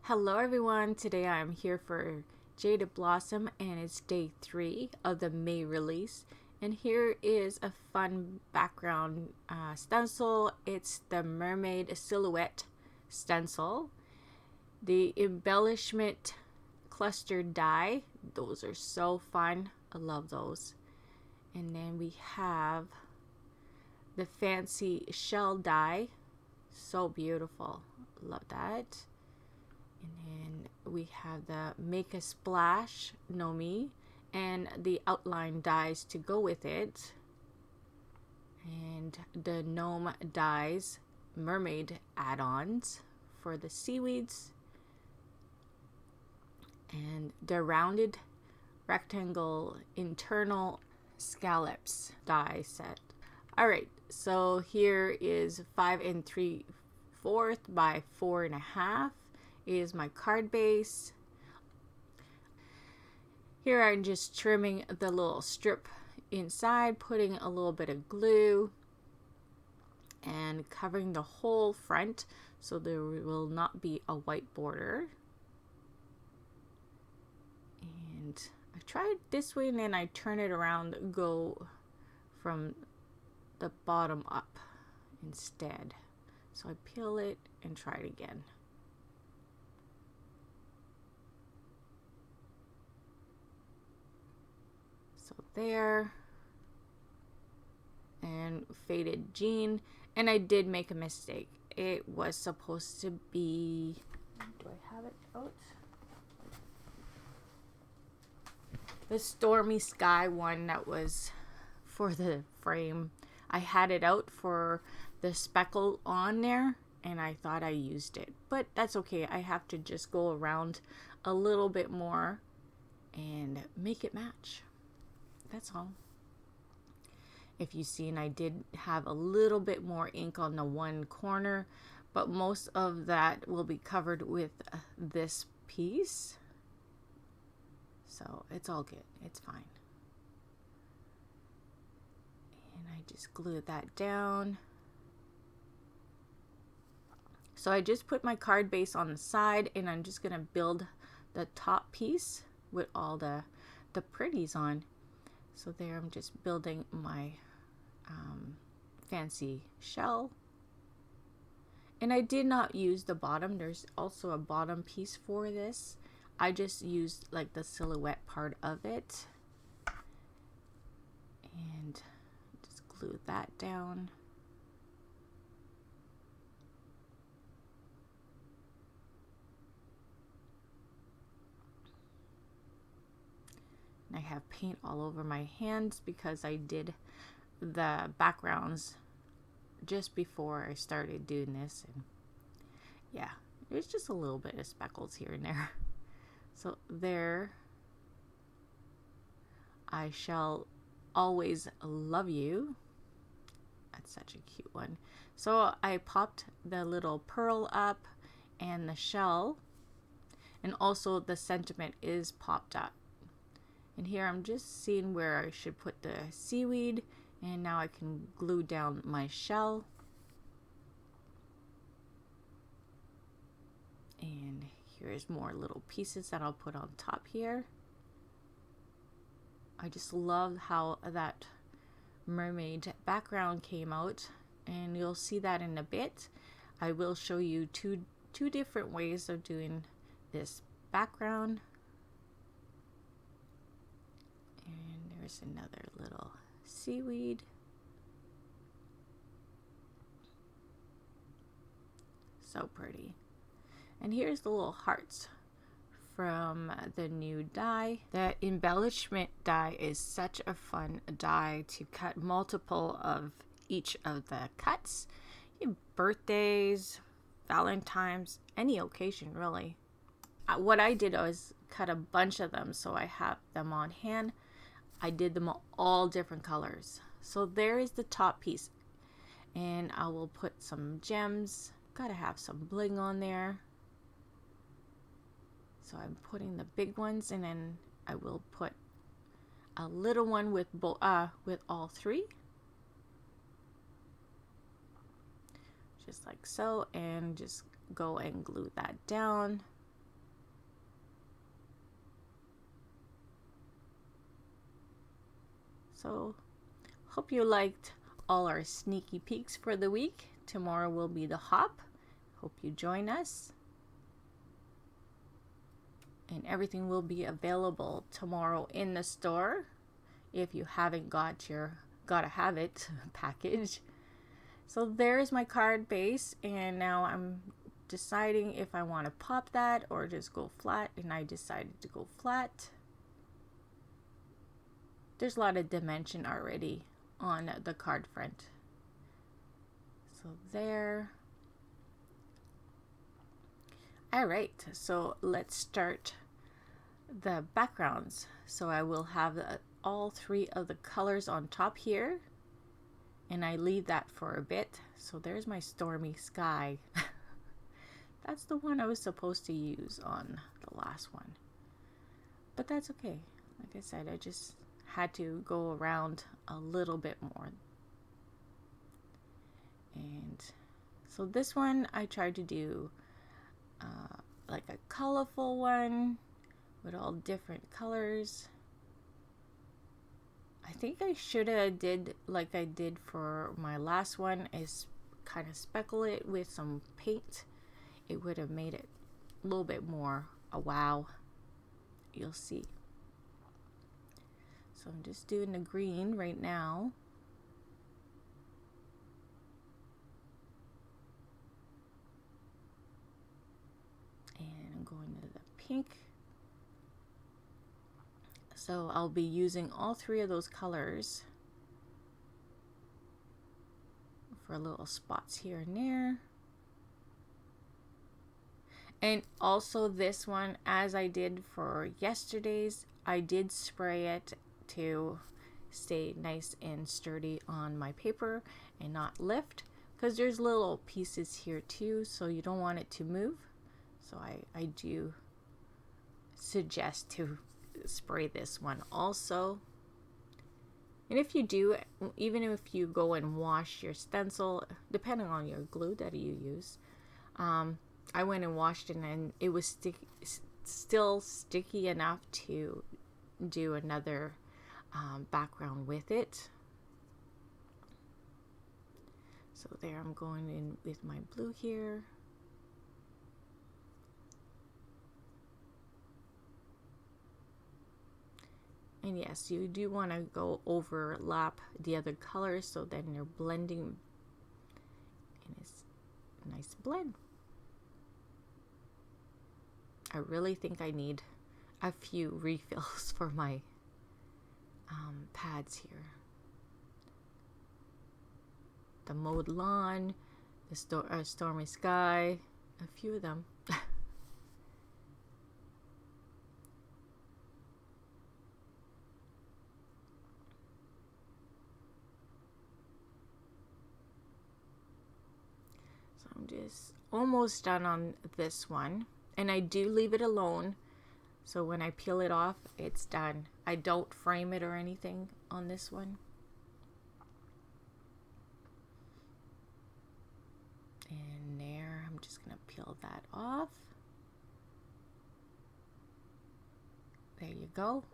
Hello everyone, today I'm here for Jaded Blossom and it's day 3 of the May release. And here is a fun background stencil. It's the mermaid silhouette stencil. The embellishment cluster die, those are so fun. I love those. And then we have the fancy shell die, so beautiful, love that. And then we have the Make a Splash Nomi and the outline dies to go with it. And the gnome dies, mermaid add-ons for the seaweeds. And the rounded rectangle internal scallops die set. Alright, so here is 5 3/4 by 4.5. Is my card base. Here I'm just trimming the little strip inside, putting a little bit of glue and covering the whole front so there will not be a white border. And I try it this way and then I turn it around, go from the bottom up instead. So I peel it and try it again. So there, and faded jean, and I did make a mistake. It was supposed to be, do I have it out? The stormy sky one that was for the frame. I had it out for the speckle on there and I thought I used it, but that's okay. I have to just go around a little bit more and make it match. That's all. If you've seen, I did have a little bit more ink on the one corner, but most of that will be covered with this piece. So it's all good. It's fine. And I just glued that down. So I just put my card base on the side and I'm just going to build the top piece with all the pretties on. So there I'm just building my fancy shell. And I did not use the bottom. There's also a bottom piece for this. I just used like the silhouette part of it. And just glue that down. I have paint all over my hands because I did the backgrounds just before I started doing this, and yeah, there's just a little bit of speckles here and there. So there, I shall always love you. That's such a cute one. So I popped the little pearl up and the shell, and also the sentiment is popped up. And here I'm just seeing where I should put the seaweed, and now I can glue down my shell. And here's more little pieces that I'll put on top here. I just love how that mermaid background came out, and you'll see that in a bit. I will show you two different ways of doing this background. And there's another little seaweed. So pretty. And here's the little hearts from the new die. The embellishment die is such a fun die to cut multiple of each of the cuts. Birthdays, Valentine's, any occasion really. What I did was cut a bunch of them so I have them on hand. I did them all different colors. So there is the top piece. And I will put some gems. Gotta have some bling on there. So I'm putting the big ones, and then I will put a little one with all three. Just like so, and just go and glue that down. So hope you liked all our sneaky peeks for the week. Tomorrow will be the hop. Hope you join us. And everything will be available tomorrow in the store if you haven't got your gotta have it package. So there's my card base, and now I'm deciding if I want to pop that or just go flat, and I decided to go flat. There's a lot of dimension already on the card front. So there. Alright, so let's start the backgrounds. So I will have all three of the colors on top here, and I leave that for a bit. So there's my stormy sky. That's the one I was supposed to use on the last one, but that's okay. Like I said, I just had to go around a little bit more. And so this one I tried to do like a colorful one with all different colors. I think I should have did like I did for my last one, is kind of speckle it with some paint. It would have made it a little bit more a wow. You'll see. So I'm just doing the green right now. And I'm going to the pink. So I'll be using all three of those colors for little spots here and there. And also this one, as I did for yesterday's, I did spray it to stay nice and sturdy on my paper and not lift, because there's little pieces here too, so you don't want it to move. So I do suggest to spray this one also. And if you do, even if you go and wash your stencil, depending on your glue that you use, I went and washed it, and it was still sticky enough to do another background with it. So there, I'm going in with my blue here. And yes, you do want to go overlap the other colors, so then you're blending, and it's a nice blend. I really think I need a few refills for my pads here. The mowed lawn, the stormy sky, a few of them. So I'm just almost done on this one. And I do leave it alone, so when I peel it off, it's done. I don't frame it or anything on this one. And there, I'm just gonna peel that off. There you go.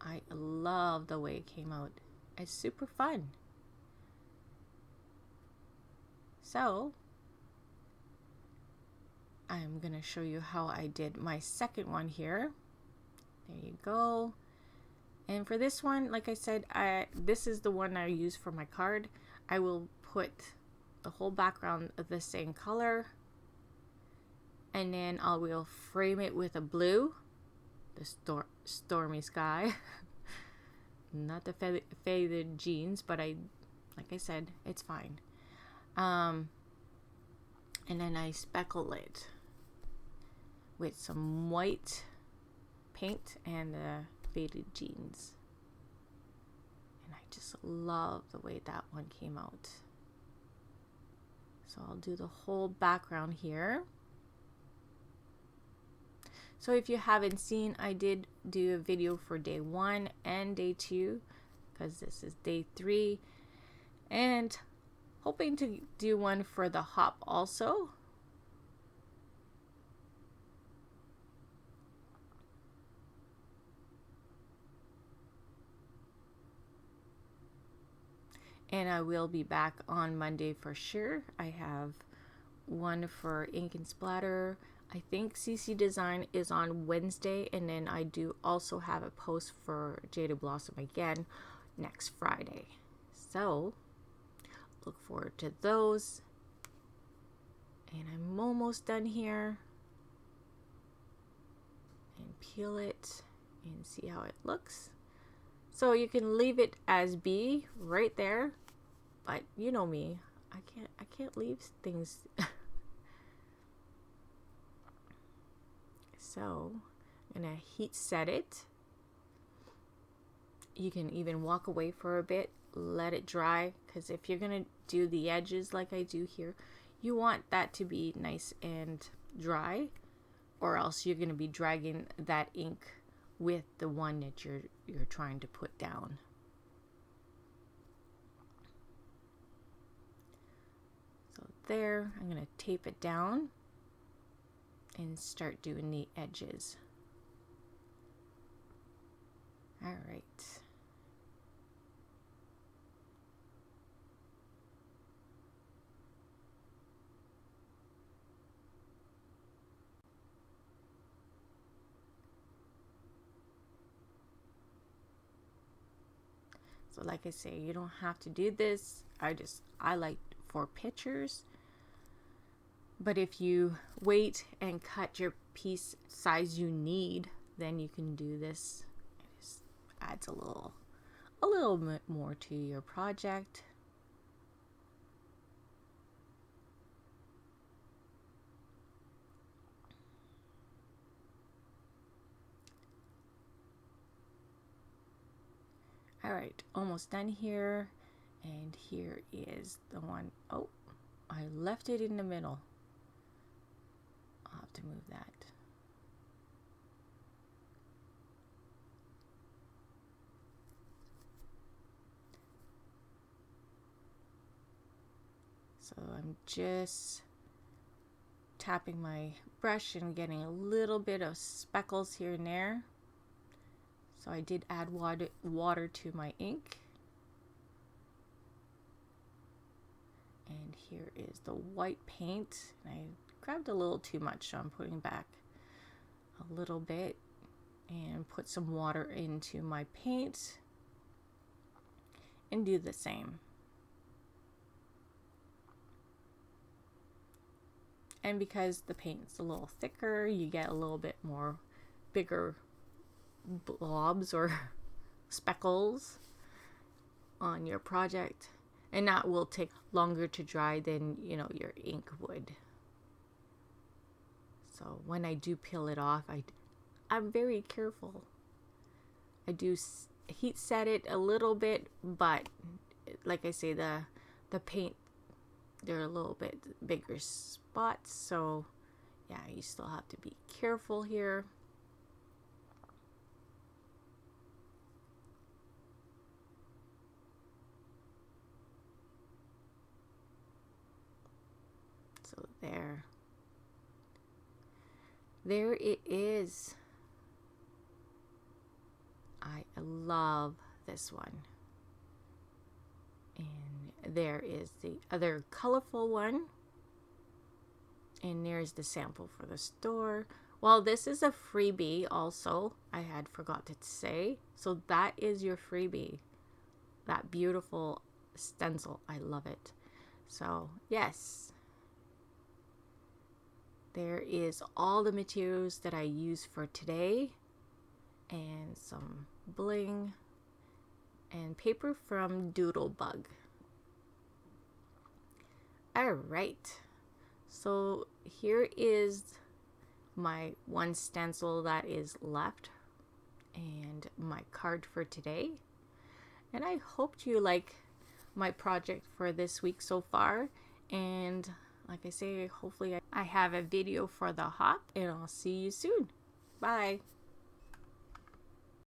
I love the way it came out. It's super fun. So I'm gonna show you how I did my second one here. There you go. And for this one, like I said, this is the one I use for my card. I will put the whole background of the same color, and then I will frame it with a blue, the stormy sky. Not the faded jeans, but like I said, it's fine. And then I speckle it with some white paint and the faded jeans. And I just love the way that one came out. So I'll do the whole background here. So if you haven't seen, I did do a video for day 1 and day 2, because this is day 3, and hoping to do one for the hop also. And I will be back on Monday for sure. I have one for ink and splatter. I think CC Design is on Wednesday, and then I do also have a post for Jaded Blossom again next Friday. So look forward to those. And I'm almost done here. And peel it and see how it looks. So you can leave it as B right there, but you know me, I can't leave things. So I'm gonna heat set it. You can even walk away for a bit, let it dry, because if you're gonna do the edges like I do here, you want that to be nice and dry, or else you're gonna be dragging that ink with the one that you're trying to put down. So there, I'm gonna tape it down and start doing the edges. All right. So like I say, you don't have to do this. I like for pictures. But if you wait and cut your piece size you need, then you can do this. It just adds a little bit more to your project. All right, almost done here. And here is the one. Oh, I left it in the middle. I'll have to move that. So I'm just tapping my brush and getting a little bit of speckles here and there. So I did add water to my ink. And here is the white paint. I grabbed a little too much, so I'm putting back a little bit and put some water into my paint and do the same. And because the paint's a little thicker, you get a little bit more bigger blobs or speckles on your project, and that will take longer to dry than your ink would. So when I do peel it off, I'm very careful. I do heat set it a little bit, but like I say, the paint, there are a little bit bigger spots, so yeah, you still have to be careful here. So there it is. I love this one. And there is the other colorful one. And there's the sample for the store. Well, this is a freebie also, I had forgot to say. So that is your freebie. That beautiful stencil. I love it. So, yes. There is all the materials that I use for today. And some bling. And paper from Doodlebug. Alright. So here is my one stencil that is left and my card for today. And I hope you like my project for this week so far. And like I say, hopefully I have a video for the hop, and I'll see you soon. Bye.